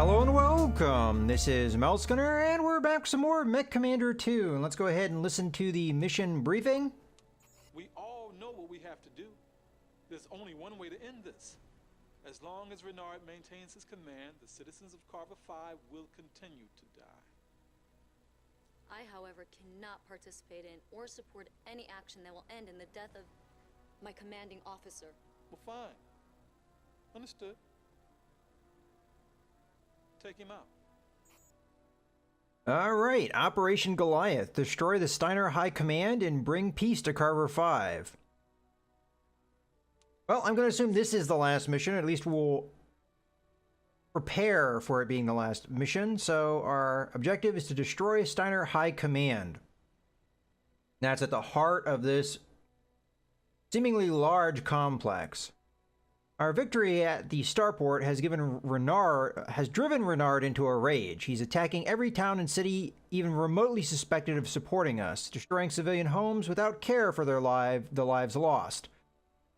Hello and welcome! This is MechCommander, and we're back with some more MechCommander 2. And let's go ahead and listen to the mission briefing. We all know what we have to do. There's only one way to end this. As long as Renard maintains his command, the citizens of Carver 5 will continue to die. I, however, cannot participate in or support any action that will end in the death of my commanding officer. Well, fine. Understood. Take him out. Alright, Operation Goliath. Destroy the Steiner High Command and bring peace to Carver 5. Well, I'm going to assume this is the last mission. At least we'll prepare for it being the last mission. So our objective is to destroy Steiner High Command. That's at the heart of this seemingly large complex. Our victory at the starport has driven Renard into a rage. He's attacking every town and city even remotely suspected of supporting us, destroying civilian homes without care for the lives lost.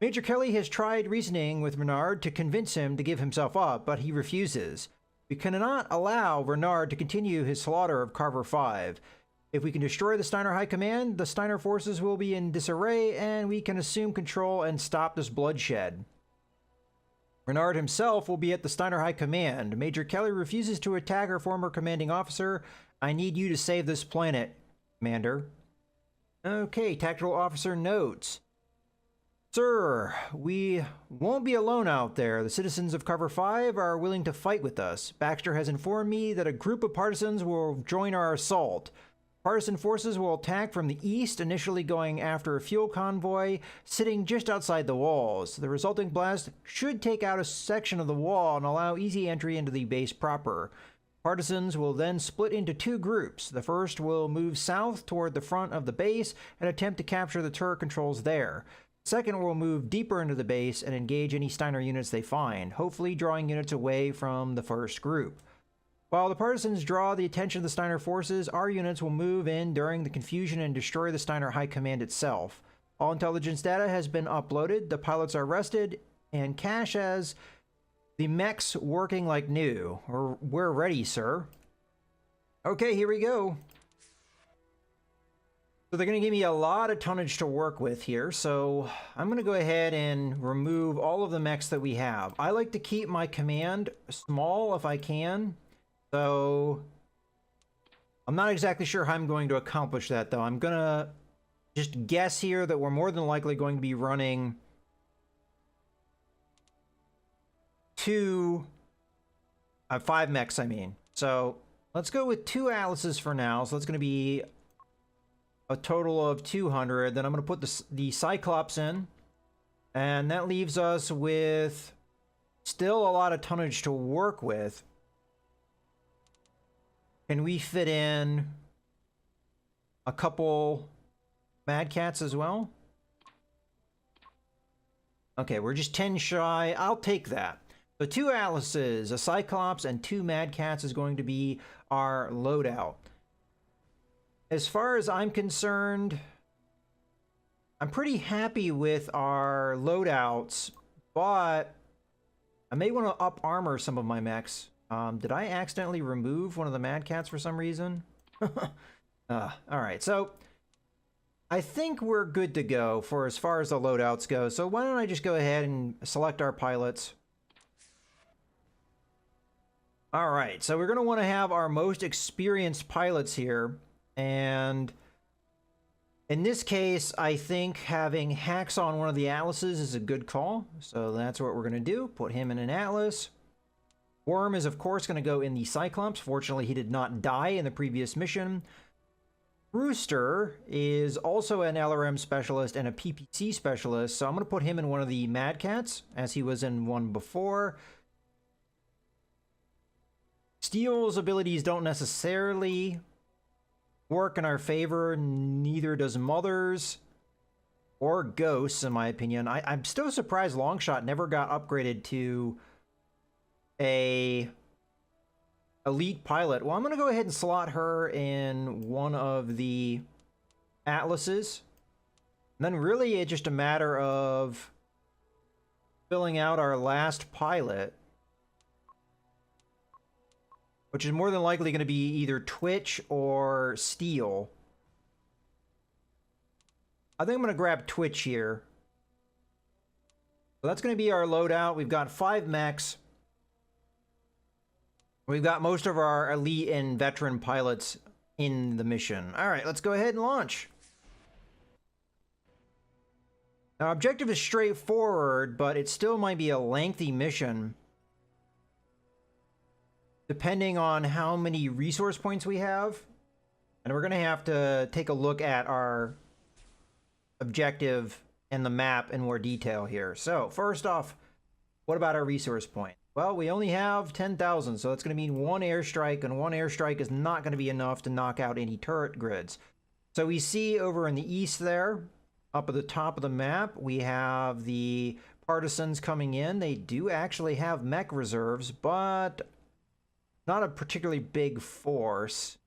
Major Kelly has tried reasoning with Renard to convince him to give himself up, but he refuses. We cannot allow Renard to continue his slaughter of Carver 5. If we can destroy the Steiner High Command, the Steiner forces will be in disarray, and we can assume control and stop this bloodshed. Renard himself will be at the Steiner High Command. Major Kelly refuses to attack our former commanding officer. I need you to save this planet, Commander. Okay, Tactical Officer notes. Sir, we won't be alone out there. The citizens of Carver 5 are willing to fight with us. Baxter has informed me that a group of partisans will join our assault. Partisan forces will attack from the east, initially going after a fuel convoy sitting just outside the walls. The resulting blast should take out a section of the wall and allow easy entry into the base proper. Partisans will then split into two groups. The first will move south toward the front of the base and attempt to capture the turret controls there. The second will move deeper into the base and engage any Steiner units they find, hopefully drawing units away from the first group. While the partisans draw the attention of the Steiner forces, our units will move in during the confusion and destroy the Steiner High Command itself. All intelligence data has been uploaded, the pilots are rested, and cache as the mechs working like new. We're ready, sir. Okay, here we go. So they're going to give me a lot of tonnage to work with here, so I'm going to go ahead and remove all of the mechs that we have. I like to keep my command small if I can. So, I'm not exactly sure how I'm going to accomplish that, though. I'm gonna just guess here that we're more than likely going to be running 5 mechs, I mean. So, let's go with 2 Atlases for now. So, that's going to be a total of 200. Then I'm going to put the Cyclops in. And that leaves us with still a lot of tonnage to work with. Can we fit in a couple Mad Cats as well? Okay, we're just 10 shy. I'll take that. So 2 Atlases, a Cyclops, and 2 Mad Cats is going to be our loadout. As far as I'm concerned, I'm pretty happy with our loadouts, but I may want to up armor some of my mechs. Did I accidentally remove one of the Mad Cats for some reason? Alright, so I think we're good to go for as far as the loadouts go. So why don't I just go ahead and select our pilots. Alright, so we're going to want to have our most experienced pilots here. And in this case, I think having Hacks on one of the Atlases is a good call. So that's what we're going to do. Put him in an Atlas. Worm is, of course, going to go in the Cyclops. Fortunately, he did not die in the previous mission. Rooster is also an LRM specialist and a PPC specialist, so I'm going to put him in one of the Mad Cats, as he was in one before. Steel's abilities don't necessarily work in our favor, neither does Mother's or Ghost's, in my opinion. I'm still surprised Longshot never got upgraded to a elite pilot. Well, I'm going to go ahead and slot her in one of the Atlases. And then really it's just a matter of filling out our last pilot. which is more than likely going to be either Twitch or Steel. I think I'm going to grab Twitch here. So that's going to be our loadout. We've got 5 mechs. We've got most of our elite and veteran pilots in the mission. All right, let's go ahead and launch. Now, objective is straightforward, but it still might be a lengthy mission, depending on how many resource points we have. And we're going to have to take a look at our objective and the map in more detail here. So, first off, what about our resource point? Well, we only have 10,000, so that's going to mean 1 airstrike, and 1 airstrike is not going to be enough to knock out any turret grids. So we see over in the east there, up at the top of the map, we have the partisans coming in. They do actually have mech reserves, but not a particularly big force.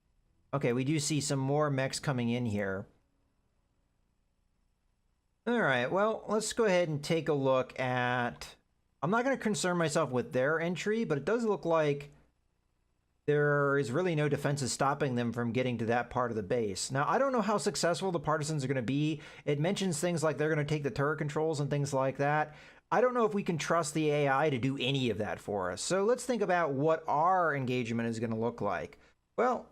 Okay, we do see some more mechs coming in here. Alright, well, let's go ahead and take a look at... I'm not going to concern myself with their entry, but it does look like there is really no defenses stopping them from getting to that part of the base. Now, I don't know how successful the partisans are going to be. It mentions things like they're going to take the turret controls and things like that. I don't know if we can trust the AI to do any of that for us. So let's think about what our engagement is going to look like. Well,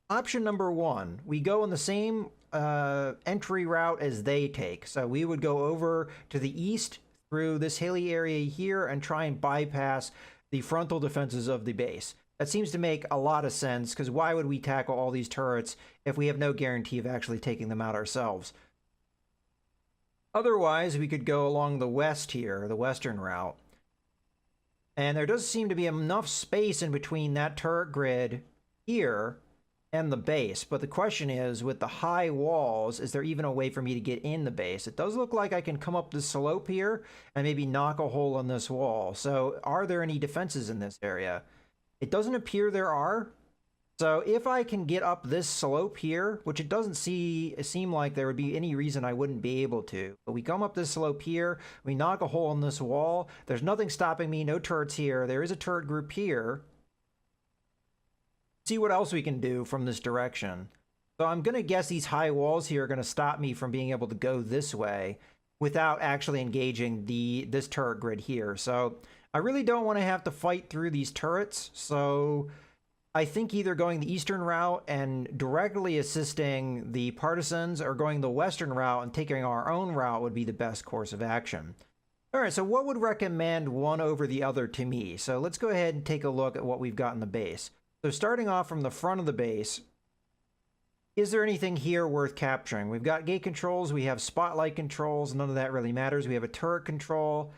option number 1, we go on the same entry route as they take. So we would go over to the east through this hilly area here and try and bypass the frontal defenses of the base. That seems to make a lot of sense, because why would we tackle all these turrets if we have no guarantee of actually taking them out ourselves? Otherwise, we could go along the west here, the western route. And there does seem to be enough space in between that turret grid here and the base. But the question is, with the high walls, is there even a way for me to get in the base? It does look like I can come up this slope here and maybe knock a hole in this wall. So are there any defenses in this area? It doesn't appear there are. So if I can get up this slope here, which it doesn't seem like there would be any reason I wouldn't be able to. But we come up this slope here, we knock a hole in this wall. There's nothing stopping me, no turrets here. There is a turret group here. See what else we can do from this direction. So I'm going to guess these high walls here are going to stop me from being able to go this way without actually engaging this turret grid here. So I really don't want to have to fight through these turrets. So I think either going the eastern route and directly assisting the partisans, or going the western route and taking our own route, would be the best course of action. All right, so what would recommend one over the other to me? So let's go ahead and take a look at what we've got in the base. So starting off from the front of the base, is there anything here worth capturing? We've got gate controls, we have spotlight controls, none of that really matters. We have a turret control.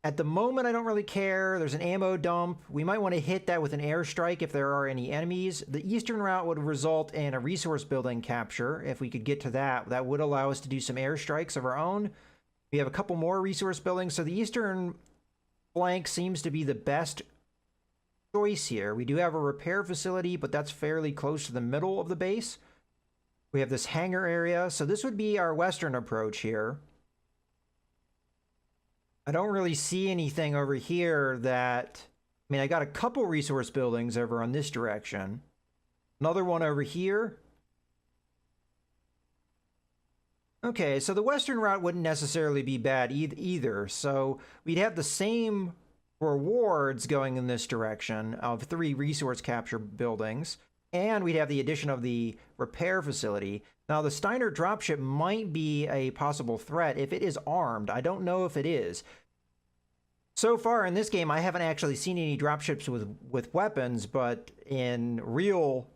At the moment, I don't really care. There's an ammo dump. We might want to hit that with an airstrike if there are any enemies. The eastern route would result in a resource building capture. If we could get to that, that would allow us to do some airstrikes of our own. We have a couple more resource buildings. So the eastern flank seems to be the best choice here. We do have a repair facility, but that's fairly close to the middle of the base. We have this hangar area. So this would be our western approach here. I don't really see anything over here that... I mean, I got a couple resource buildings over on this direction. Another one over here. Okay, so the western route wouldn't necessarily be bad either. So we'd have the same rewards going in this direction of 3 resource capture buildings. And we'd have the addition of the repair facility. Now, the Steiner dropship might be a possible threat if it is armed. I don't know if it is. So far in this game, I haven't actually seen any dropships with weapons, but in real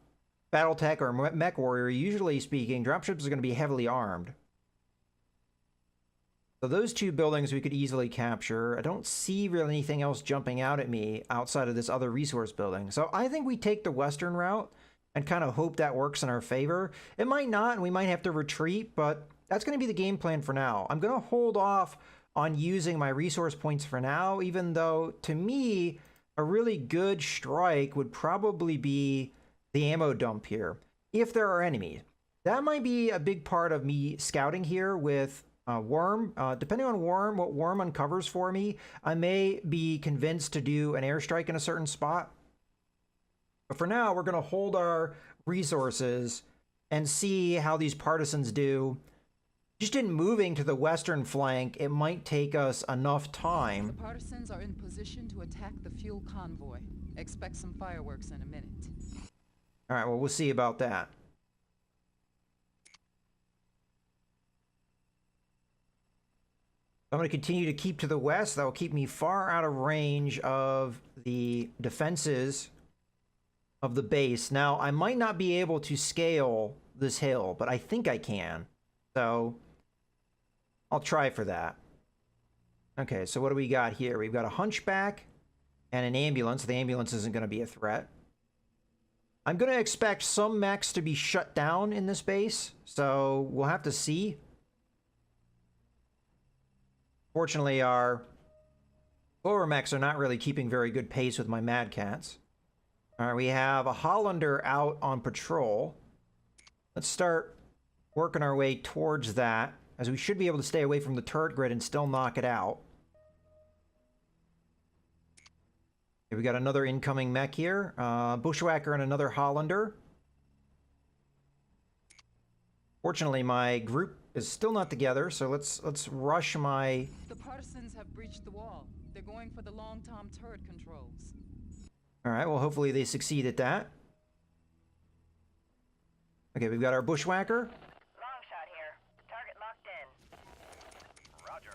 BattleTech or MechWarrior, usually speaking, dropships are going to be heavily armed. So those 2 buildings we could easily capture. I don't see really anything else jumping out at me outside of this other resource building. So I think we take the western route and kind of hope that works in our favor. It might not, and we might have to retreat, but that's going to be the game plan for now. I'm going to hold off on using my resource points for now, even though, to me, a really good strike would probably be the ammo dump here, if there are enemies. That might be a big part of me scouting here with Worm. Depending on Worm, what Worm uncovers for me, I may be convinced to do an airstrike in a certain spot. But for now, we're going to hold our resources and see how these partisans do. Just in moving to the western flank, it might take us enough time. The partisans are in position to attack the fuel convoy. Expect some fireworks in a minute. All right, well, we'll see about that. I'm going to continue to keep to the west. That will keep me far out of range of the defenses of the base. Now, I might not be able to scale this hill, but I think I can. So, I'll try for that. Okay, so what do we got here? We've got a hunchback and an ambulance. The ambulance isn't going to be a threat. I'm going to expect some mechs to be shut down in this base, so we'll have to see. Fortunately, our lower mechs are not really keeping very good pace with my Mad Cats. All right, we have a Hollander out on patrol. Let's start working our way towards that, as we should be able to stay away from the turret grid and still knock it out. Okay, we got another incoming mech here. Bushwhacker and another Hollander. Fortunately, my group is still not together, so let's rush my... The partisans have breached the wall. They're going for the long-tom turret controls. All right, well, hopefully they succeed at that. Okay, we've got our Bushwhacker. Long shot here. Target locked in. Roger.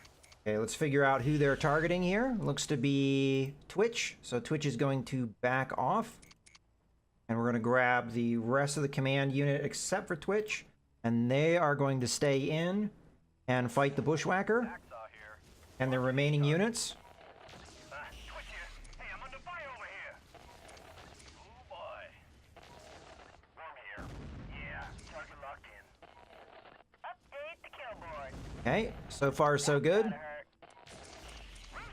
Okay, let's figure out who they're targeting here. Looks to be Twitch, so Twitch is going to back off. And we're going to grab the rest of the command unit except for Twitch. And they are going to stay in and fight the Bushwhacker and their remaining units. Twitch here. Hey, I'm under fire over here. Oh boy. Worm here. Yeah, target locked in. Update the kill board. Okay, so far so good. Rooster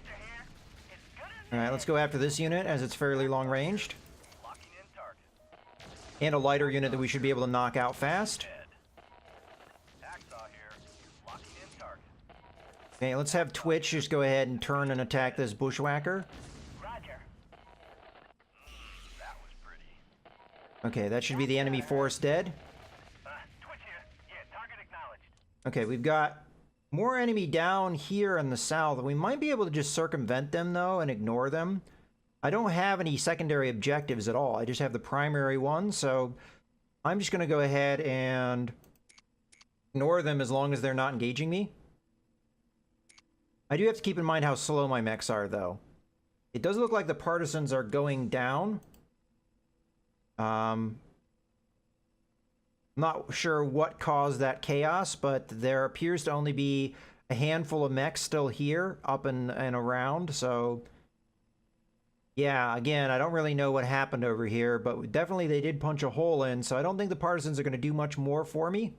here. It's good as All right, let's go after this unit as it's fairly long ranged. locking in target. And a lighter unit that we should be able to knock out fast. Okay, let's have Twitch just go ahead and turn and attack this Bushwhacker. Roger. That was pretty. Okay, that should be the enemy force dead. Twitch here. Yeah, target acknowledged. Okay, we've got more enemy down here in the south. We might be able to just circumvent them, though, and ignore them. I don't have any secondary objectives at all. I just have the primary one, so I'm just going to go ahead and ignore them as long as they're not engaging me. I do have to keep in mind how slow my mechs are, though. It does look like the partisans are going down. Not sure what caused that chaos, but there appears to only be a handful of mechs still here, up and around, so... Yeah, again, I don't really know what happened over here, but definitely they did punch a hole in, so I don't think the partisans are going to do much more for me.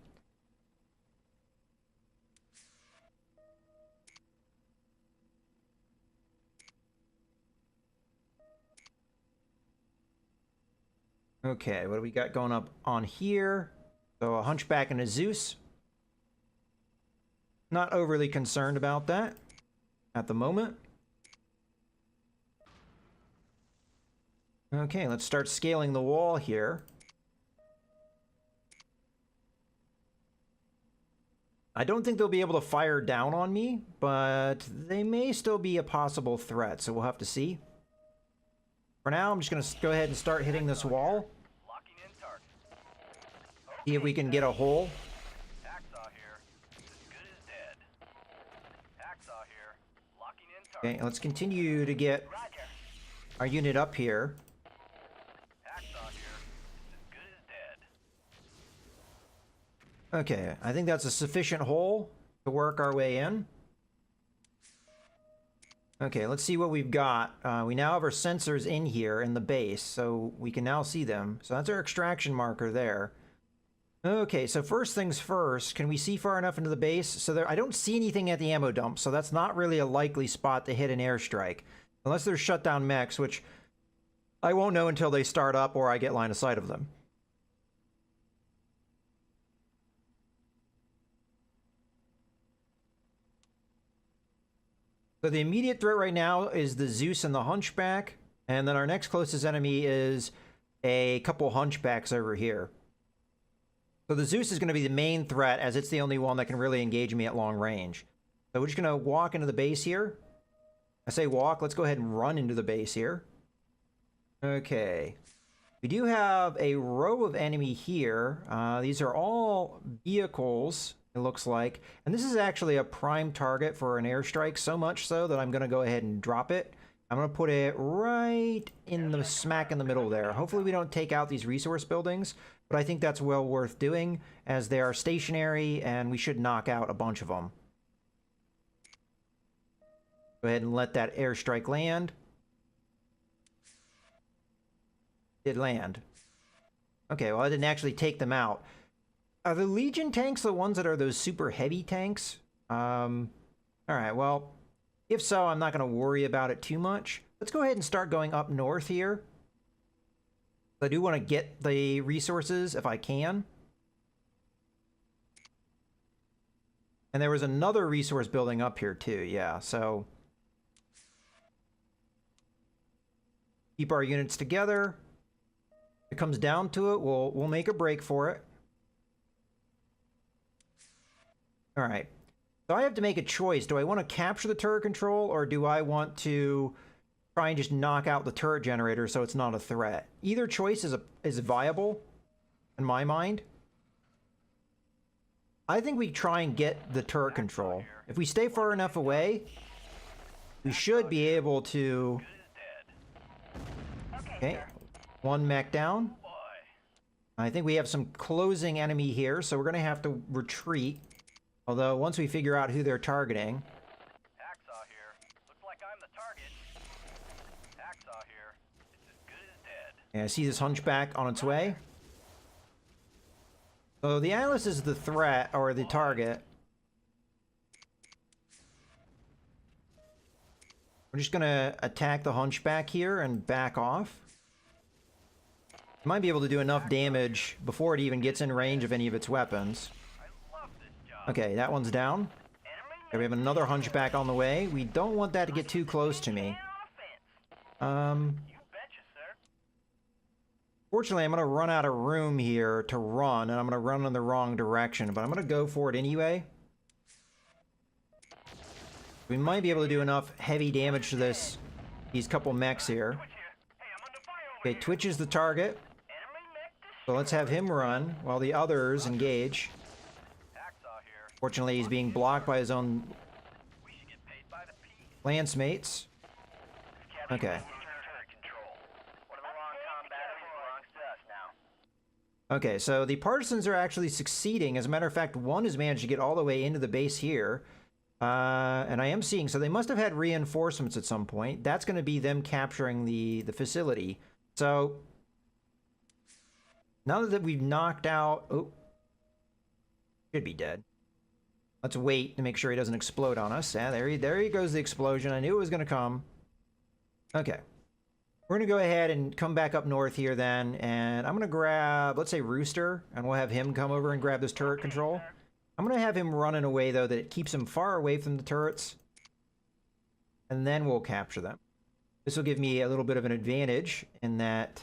Okay, what do we got going up on here? So a Hunchback and a Zeus. Not overly concerned about that at the moment. Okay, let's start scaling the wall here. I don't think they'll be able to fire down on me, but they may still be a possible threat, so we'll have to see. For now, I'm just going to go ahead and start hitting this wall. Locking in target. See if we can get a hole. Hacksaw here. As good as dead. Hacksaw here. Locking in target. Okay, let's continue to get Roger. our unit up here. Hacksaw here. As good as dead. Okay, I think that's a sufficient hole to work our way in. Okay, let's see what we've got. We now have our sensors in here in the base, so we can now see them. So that's our extraction marker there. Okay, so first things first, can we see far enough into the base? So there, I don't see anything at the ammo dump, so that's not really a likely spot to hit an airstrike. Unless there's shutdown mechs, which I won't know until they start up or I get line of sight of them. So the immediate threat right now is the Zeus and the Hunchback, and then our next closest enemy is a couple hunchbacks over here. So the Zeus is going to be the main threat, as it's the only one that can really engage me at long range. So we're just going to walk into the base here. I say walk, let's go ahead and run into the base here. Okay. We do have a row of enemy here. These are all vehicles, it looks like. And this is actually a prime target for an airstrike, so much so that I'm going to go ahead and drop it. I'm going to put it right in the smack in the middle there. Hopefully we don't take out these resource buildings, but I think that's well worth doing, as they are stationary and we should knock out a bunch of them. Go ahead and let that airstrike land. Did land. Okay, well I didn't actually take them out. Are the Legion tanks the ones that are those super heavy tanks? Alright, well, if so, I'm not going to worry about it too much. Let's go ahead and start going up north here. I do want to get the resources if I can. And there was another resource building up here too, yeah, so keep our units together. If it comes down to it, we'll make a break for it. All right. So I have to make a choice. Do I want to capture the turret control, or do I want to try and just knock out the turret generator so it's not a threat? Either choice is viable in my mind. I think we try and get the turret control. If we stay far enough away, we should be able to... Okay, one mech down. I think we have some closing enemy here, so we're going to have to retreat. Although, once we figure out who they're targeting... Hacksaw here. Looks like I'm the target. Hacksaw here. It's as good as dead. Yeah, I see this hunchback on its way. So the Atlas is the threat, or the target. We're just gonna attack the hunchback here and back off. Might be able to do enough damage before it even gets in range of any of its weapons. Okay, that one's down. Okay, we have another hunchback on the way. We don't want that to get too close to me. Fortunately, I'm going to run out of room here to run, and I'm going to run in the wrong direction, but I'm going to go for it anyway. We might be able to do enough heavy damage to these couple mechs here. Okay, Twitch is the target. So let's have him run while the others engage. Fortunately, he's being blocked by his own lance mates. Okay. Okay, so the partisans are actually succeeding. As a matter of fact, one has managed to get all the way into the base here. And I am seeing, so they must have had reinforcements at some point. That's going to be them capturing the facility. So, now that we've knocked out... Oh. Should be dead. Let's wait to make sure he doesn't explode on us. Yeah, there he goes, the explosion. I knew it was going to come. Okay. We're going to go ahead and come back up north here then, and I'm going to grab, let's say, Rooster, and we'll have him come over and grab this turret control. I'm going to have him run in a way, though, that it keeps him far away from the turrets, and then we'll capture them. This will give me a little bit of an advantage in that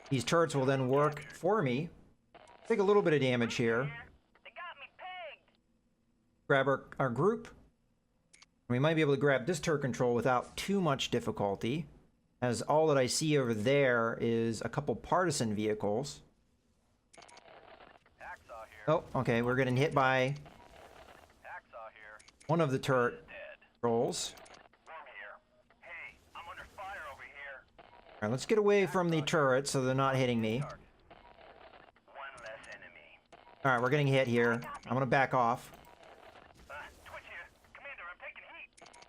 these turrets will then work for me. Take a little bit of damage here. Grab our group. We might be able to grab this turret control without too much difficulty, as all that I see over there is a couple partisan vehicles. Oh, okay, we're getting hit by one of the turret controls. Alright, let's get away from the turrets so they're not hitting me. Alright, we're getting hit here. I'm gonna back off.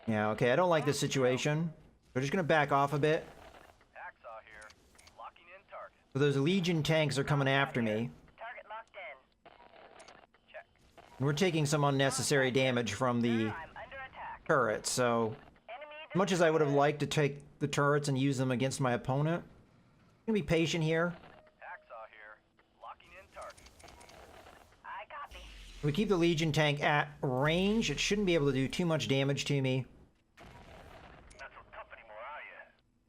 Yeah, okay, I don't like this situation. We're just gonna back off a bit. So those Legion tanks are coming after me. And we're taking some unnecessary damage from the turrets, so... As much as I would have liked to take the turrets and use them against my opponent, I'm gonna be patient here. If we keep the Legion tank at range, it shouldn't be able to do too much damage to me.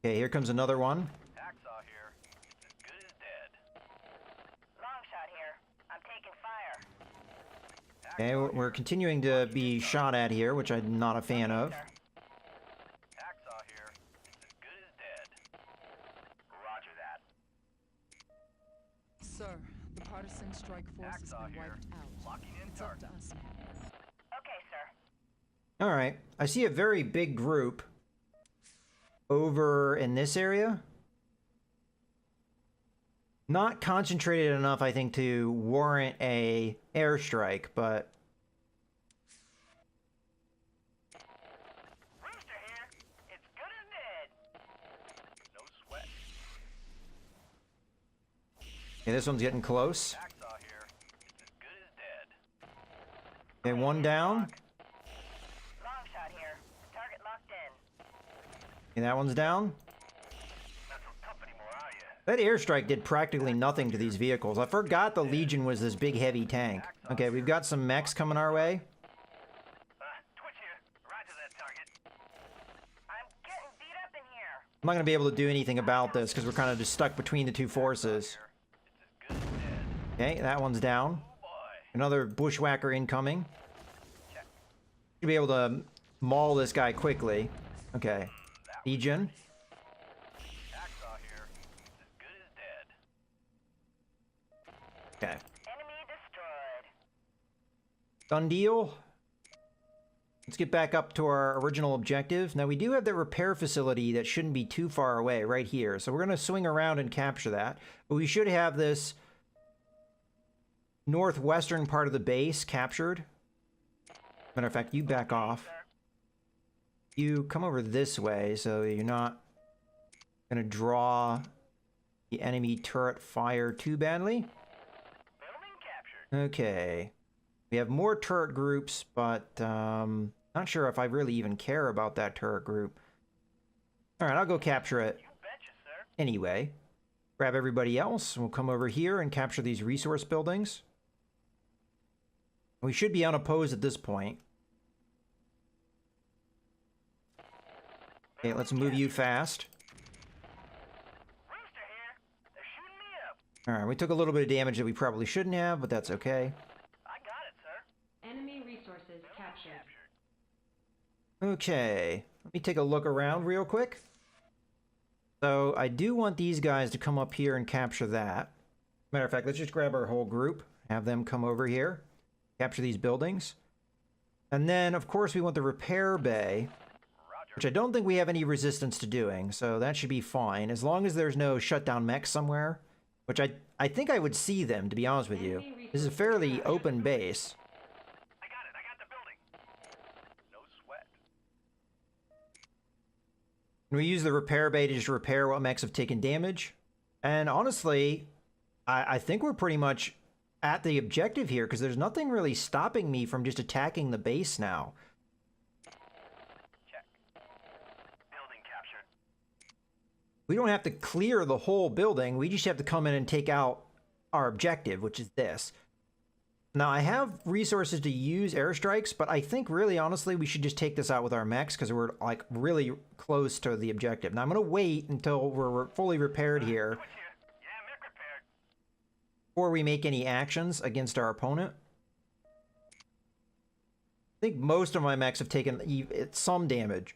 Okay, here comes another one. Okay, we're continuing to be shot at here, which I'm not a fan of. Hacksaw here. It's as good as dead. Roger that. Sir, the partisan strike force has Hacksaw been here. wiped out. Locking in It's up target. to us now. Okay, sir. All right, I see a very big group over in this area. Not concentrated enough, I think, to warrant a airstrike, but Rooster here. It's good as dead. No sweat. okay, this one's getting close. Hacksaw here. It's as good as dead. Okay, one down. Long shot here. Target locked in. Okay, that one's down. Not so tough anymore, are you? That airstrike did practically nothing to these vehicles. I forgot the Legion was this big, heavy tank. Okay, we've got some mechs coming our way. Twitch here. Roger that target. I'm getting beat up in here. I'm not going to be able to do anything about this because we're kind of just stuck between the two forces. It's as good as dead. Okay, that one's down. Oh boy. Another bushwhacker incoming. Should be able to maul this guy quickly. Okay. Legion. Hacksaw here. It's as good as dead. Okay. Enemy destroyed. Done deal. Let's get back up to our original objective. Now, we do have the repair facility that shouldn't be too far away, right here. So we're going to swing around and capture that. But we should have this northwestern part of the base captured. Matter of fact, you back off. You come over this way, so you're not going to draw the enemy turret fire too badly. Building captured. Okay. We have more turret groups, but not sure if I really even care about that turret group. All right, I'll go capture it You betcha, sir. anyway. Grab everybody else, and we'll come over here and capture these resource buildings. We should be unopposed at this point. Okay, let's move you fast. Rooster here. They're shooting me up. All right, we took a little bit of damage that we probably shouldn't have, but that's okay. I got it, sir. Enemy resources captured. Okay, let me take a look around real quick. So I do want these guys to come up here and capture that. Matter of fact, let's just grab our whole group, have them come over here, capture these buildings. And then, of course, we want the repair bay, which I don't think we have any resistance to doing, so that should be fine, as long as there's no shutdown mechs somewhere, which I think I would see them, to be honest with you. This is a fairly open base. I got it. I got the building. No sweat. We use the repair bay to just repair what mechs have taken damage. And honestly, I think we're pretty much at the objective here, because there's nothing really stopping me from just attacking the base now. Check. Building captured. We don't have to clear the whole building. We just have to come in and take out our objective, which is this. Now, I have resources to use airstrikes, but I think really, honestly, we should just take this out with our mechs because we're like really close to the objective. Now, I'm going to wait until we're fully repaired here Twitch here. Yeah, mech repaired. before we make any actions against our opponent. I think most of my mechs have taken some damage.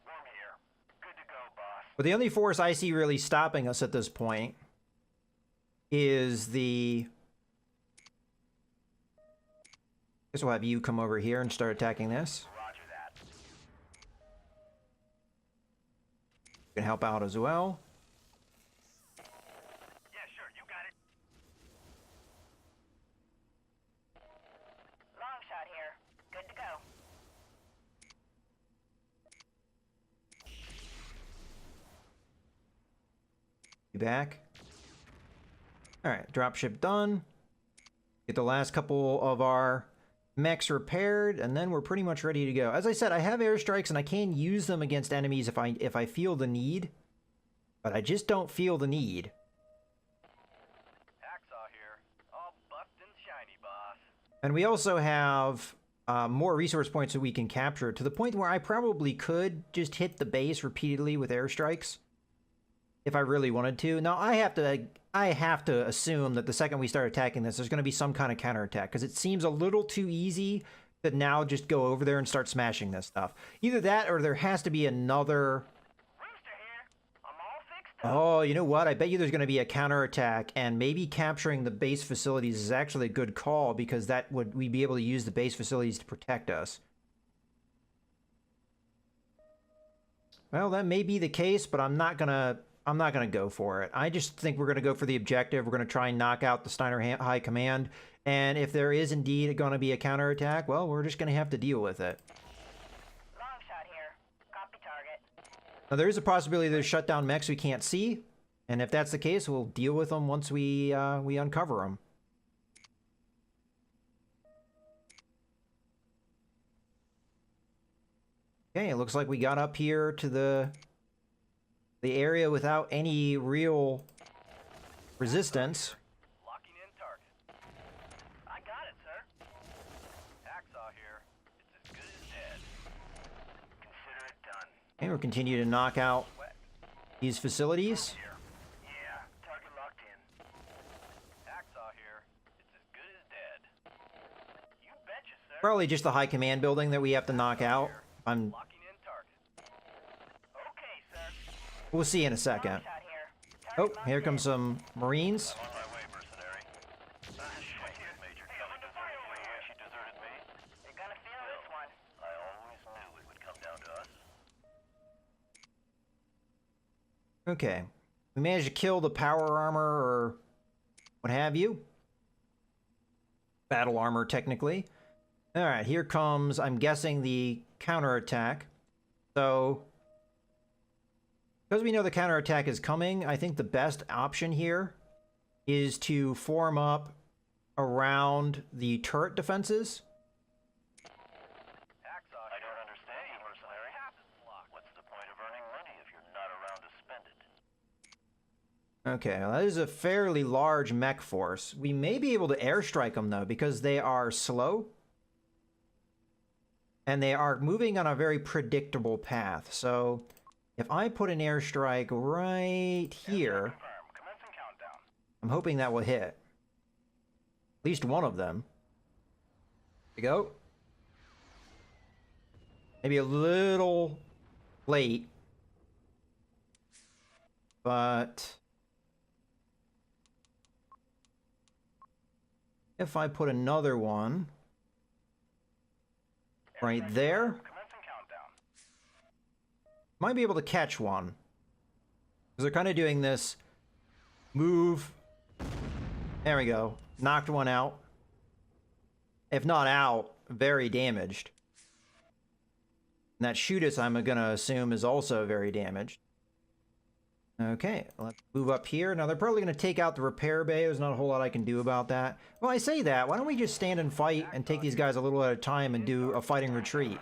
Worm here. Good to go, boss. But the only force I see really stopping us at this point is the... I guess we'll have you come over here and start attacking this. Roger that. You can help out as well. Yeah, sure. You got it. Long shot here. Good to go. You back. Alright, dropship done. Get the last couple of our mechs repaired, and then we're pretty much ready to go. As I said, I have airstrikes and I can use them against enemies if I feel the need. But I just don't feel the need. Hacksaw here. All buffed and shiny, boss. And we also have more resource points that we can capture, to the point where I probably could just hit the base repeatedly with airstrikes. if I really wanted to. Now, I have to assume that the second we start attacking this, there's going to be some kind of counterattack, because it seems a little too easy to now just go over there and start smashing this stuff. Either that, or there has to be another... Rooster here. I'm all fixed up. Oh, you know what? I bet you there's going to be a counterattack, and maybe capturing the base facilities is actually a good call, because we'd be able to use the base facilities to protect us. Well, that may be the case, but I'm not gonna go for it. I just think we're gonna go for the objective. We're gonna try and knock out the Steiner High Command, and if there is indeed going to be a counterattack, well, we're just gonna have to deal with it. Long shot here. Copy target. Now, there is a possibility there's shut down mechs we can't see, and if that's the case, we'll deal with them once we uncover them. Okay, it looks like we got up here to the area without any real resistance. Locking in target. I got it, sir. Hacksaw here. It's as good as dead. Consider it done. And we'll continue to knock out these facilities. Here. Yeah, target locked in. Hacksaw here. It's as good as dead. You betcha, sir. Probably just the high command building that we have to knock out. Locking in target. Okay, sir. We'll see in a second. Shot here. Oh, Target locked here in. comes some Marines. On my way, mercenary. Major Kelly deserted me. She deserted me. You're gonna feel this one. I always knew it would come down to us. Okay. We managed to kill the power armor or what have you. Battle armor, technically. Alright, here comes, I'm guessing, the counterattack. So, because we know the counterattack is coming, I think the best option here is to form up around the turret defenses. Hacksaw, I don't understand you, mercenary. What's the point of earning money if you're not around to spend it? Okay, well, that is a fairly large mech force. We may be able to airstrike them, though, because they are slow. And they are moving on a very predictable path. So, if I put an airstrike right here, Commencing countdown. I'm hoping that will hit. At least one of them. There we go. Maybe a little late. But if I put another one right there, Commencing countdown. might be able to catch one. Because they're kind of doing this move. There we go. Knocked one out. If not out, very damaged. And that Shootist, I'm going to assume, is also very damaged. Okay, let's move up here. Now, they're probably going to take out the repair bay. There's not a whole lot I can do about that. Well, I say that. Why don't we just stand and fight and take these guys a little at a time and do a fighting retreat?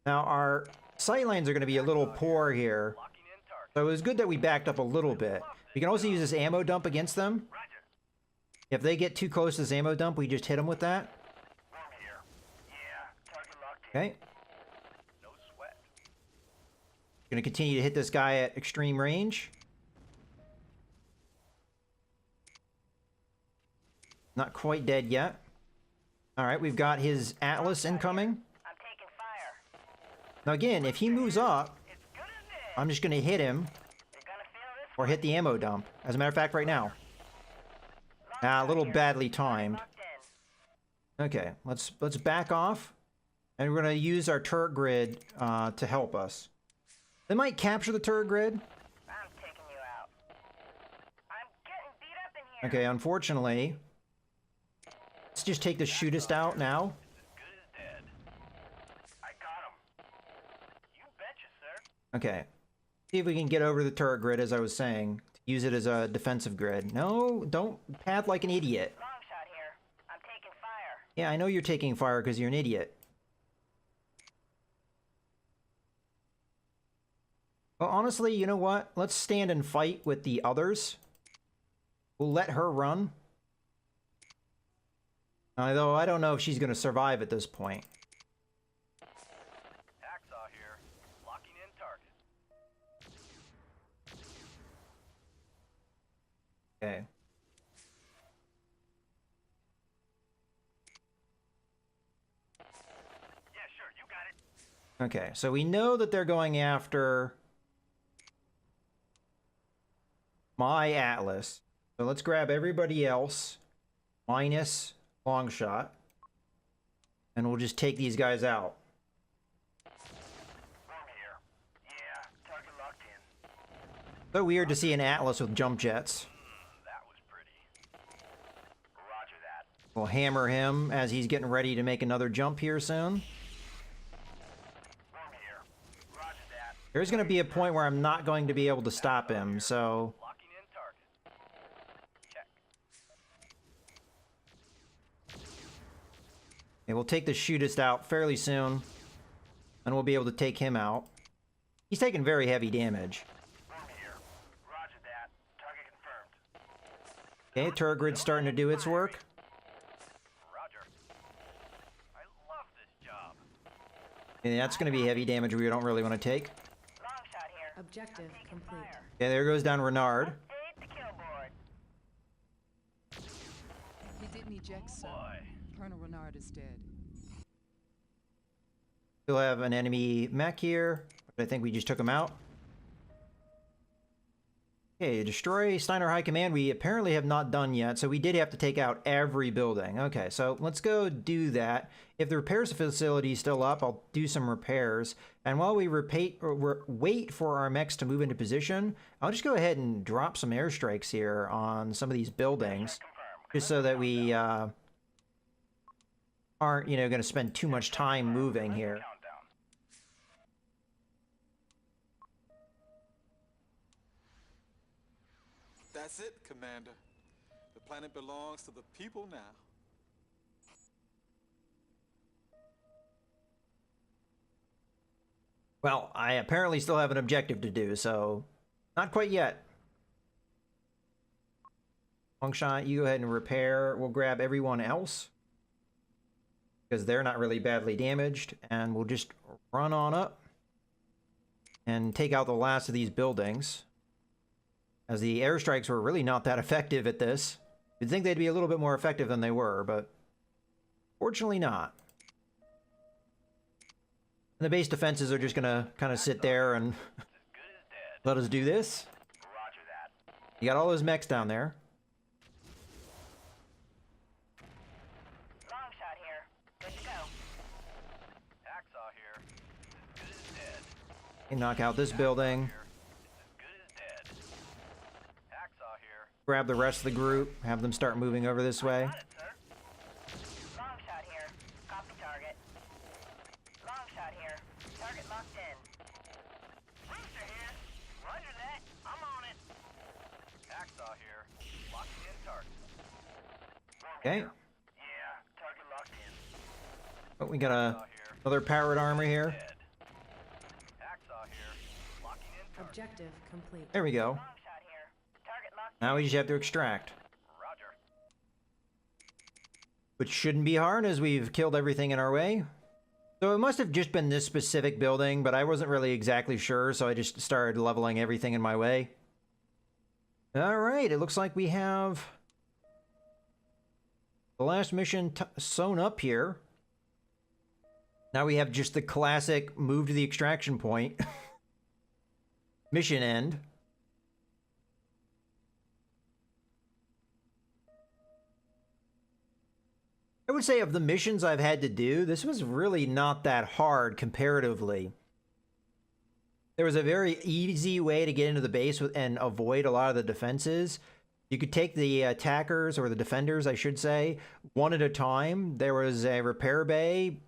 Now, our sight lines are going to be a little poor here. So it was good that we backed up a little bit. We can also use this ammo dump against them. If they get too close to this ammo dump, we just hit them with that. Okay. Going to continue to hit this guy at extreme range. Not quite dead yet. All right, we've got his Atlas incoming. I'm taking fire. Now again, if he moves up, It's good as dead. I'm just going to hit him You're gonna feel this or hit the ammo dump. As a matter of fact, right now. A little badly timed. locked in. Okay, let's back off, and we're going to use our turret grid to help us. They might capture the turret grid. I'm taking you out. I'm getting beat up in here. Okay, unfortunately, let's just take the Shootist out now. Good as dead. I got him. You betcha, sir. Okay, see if we can get over the turret grid, as I was saying. Use it as a defensive grid. No, don't path like an idiot. Long shot here. I'm taking fire. Yeah, I know you're taking fire because you're an idiot. Well, honestly, you know what? Let's stand and fight with the others. We'll let her run. Although I don't know if she's going to survive at this point. Hacksaw here. Okay. Yeah, sure, you got it. Okay, so we know that they're going after my Atlas. So let's grab everybody else minus Longshot, and we'll just take these guys out. Worm here. Yeah, target locked in. So weird to see an Atlas with jump jets. That was pretty. Roger that. We'll hammer him as he's getting ready to make another jump here soon. Worm here. Roger that. There's going to be a point where I'm not going to be able to stop him, so Locking in target. Check. yeah, we'll take the shootist out fairly soon, and we'll be able to take him out. He's taking very heavy damage. Worm here. Roger that. Target confirmed. Okay, turret grid's starting to do its work. Roger. I love this job. And that's going to be heavy damage we don't really want to take. Long shot here. Objective complete. Okay, there goes down Renard. Aid the kill board. He didn't eject, sir. Colonel Renard is dead. We'll have an enemy mech here. I think we just took him out. Okay, destroy Steiner High Command. We apparently have not done yet, so we did have to take out every building. Okay, so let's go do that. If the repairs facility is still up, I'll do some repairs. And while we wait for our mechs to move into position, I'll just go ahead and drop some airstrikes here on some of these buildings, just so that we aren't, you know, going to spend too much time moving here. Countdown. That's it, Commander. The planet belongs to the people now. Well, I apparently still have an objective to do, so not quite yet. Longshot, you go ahead and repair. We'll grab everyone else, because they're not really badly damaged, and we'll just run on up and take out the last of these buildings, as the airstrikes were really not that effective at this. You'd think they'd be a little bit more effective than they were, but fortunately not. And the base defenses are just gonna kind of sit there and let us do this. Roger that. You got all those mechs down there. Long shot here. Good to go. Hacksaw here. As good as dead. And knock out this building. As good as dead. Hacksaw here. Grab the rest of the group. Have them start moving over this way. Got it, sir. Long shot here. Copy target. Long shot here. Target locked in. Rooster here. Roger that. I'm on it. Hacksaw here. Locking in target. Okay. Yeah, target locked in. Oh, we got Hacksaw here. another powered armor here. Dead. Hacksaw here. Locking in target. Objective complete. There we go. Long shot here. Target locked Now we just have to extract. Roger. Which shouldn't be hard, as we've killed everything in our way. So it must have just been this specific building, but I wasn't really exactly sure, so I just started leveling everything in my way. Alright, it looks like we have the last mission sewn up here. Now we have just the classic move to the extraction point. Mission end. I would say of the missions I've had to do, this was really not that hard comparatively. There was a very easy way to get into the base and avoid a lot of the defenses. You could take the attackers, or the defenders, I should say, one at a time. There was a repair bay,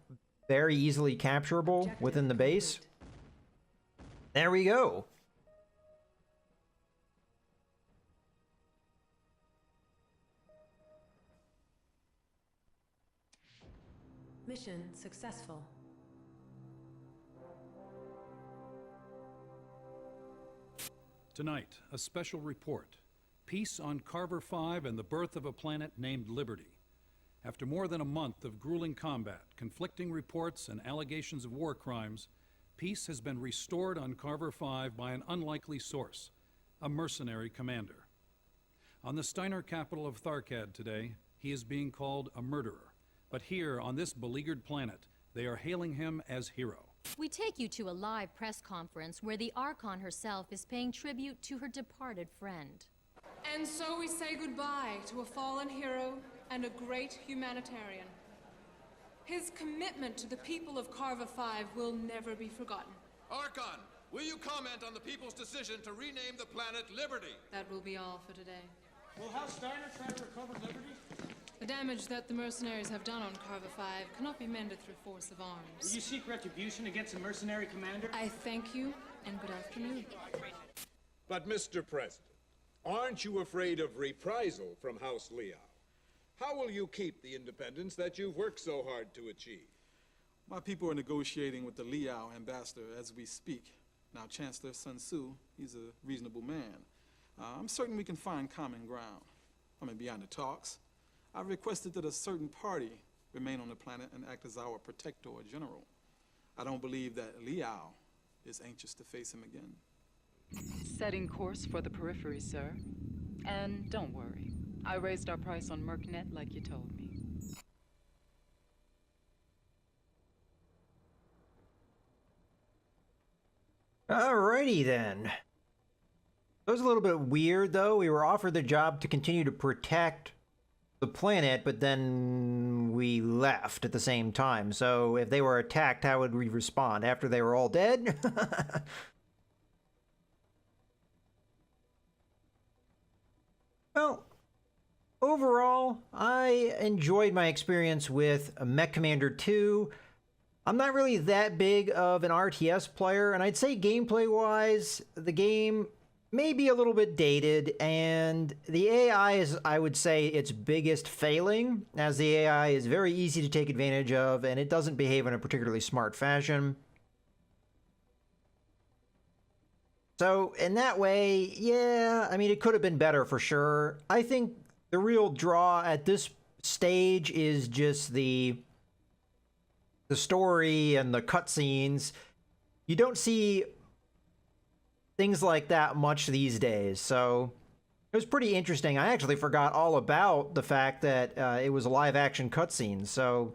very easily capturable Objective within the base. complete. There we go. Mission successful. Tonight, a special report. Peace on Carver 5 and the birth of a planet named Liberty. After more than a month of grueling combat, conflicting reports, and allegations of war crimes, peace has been restored on Carver 5 by an unlikely source, a mercenary commander. On the Steiner capital of Tharkad today, he is being called a murderer. But here, on this beleaguered planet, they are hailing him as hero. We take you to a live press conference where the Archon herself is paying tribute to her departed friend. And so we say goodbye to a fallen hero and a great humanitarian. His commitment to the people of Carver 5 will never be forgotten. Archon, will you comment on the people's decision to rename the planet Liberty? That will be all for today. Will House Steiner try to recover Liberty? The damage that the mercenaries have done on Carver 5 cannot be mended through force of Will arms. you seek retribution against the mercenary commander? I thank you, and good afternoon. But, Mr. President, aren't you afraid of reprisal from House Loadout? How will you keep the independence that you've worked so hard to achieve? My people are negotiating with the Liao ambassador as we speak. Now, Chancellor Sun Tzu, he's a reasonable man. I'm certain we can find common ground. I mean, beyond the talks, I've requested that a certain party remain on the planet and act as our protector general. I don't believe that Liao is anxious to face him again. Setting course for the periphery, sir. And don't worry, I raised our price on MercNet like you told me. Alrighty then. It was a little bit weird, though. We were offered the job to continue to protect the planet, but then we left at the same time. So if they were attacked, how would we respond? After they were all dead? Well, overall, I enjoyed my experience with MechCommander 2. I'm not really that big of an RTS player, and I'd say gameplay-wise, the game may be a little bit dated, and the AI is, I would say, its biggest failing, as the AI is very easy to take advantage of, and it doesn't behave in a particularly smart fashion. So, in that way, yeah, I mean, it could have been better for sure. I think the real draw at this stage is just the story and the cutscenes. You don't see things like that much these days, so it was pretty interesting. I actually forgot all about the fact that it was a live-action cutscene, so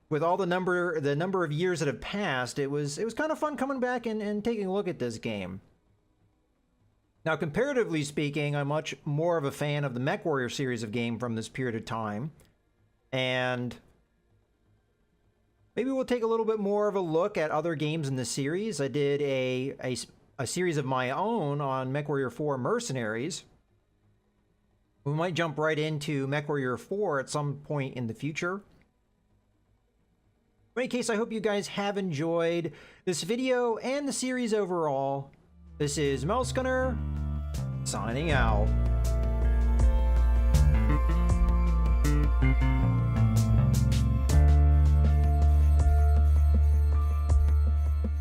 with all the number of years that have passed, it was kind of fun coming back and taking a look at this game. Now, comparatively speaking, I'm much more of a fan of the MechWarrior series of game from this period of time, and maybe we'll take a little bit more of a look at other games in the series. I did a series of my own on MechWarrior 4 Mercenaries. We might jump right into MechWarrior 4 at some point in the future. In any case, I hope you guys have enjoyed this video and the series overall. This is MechCommander, signing out.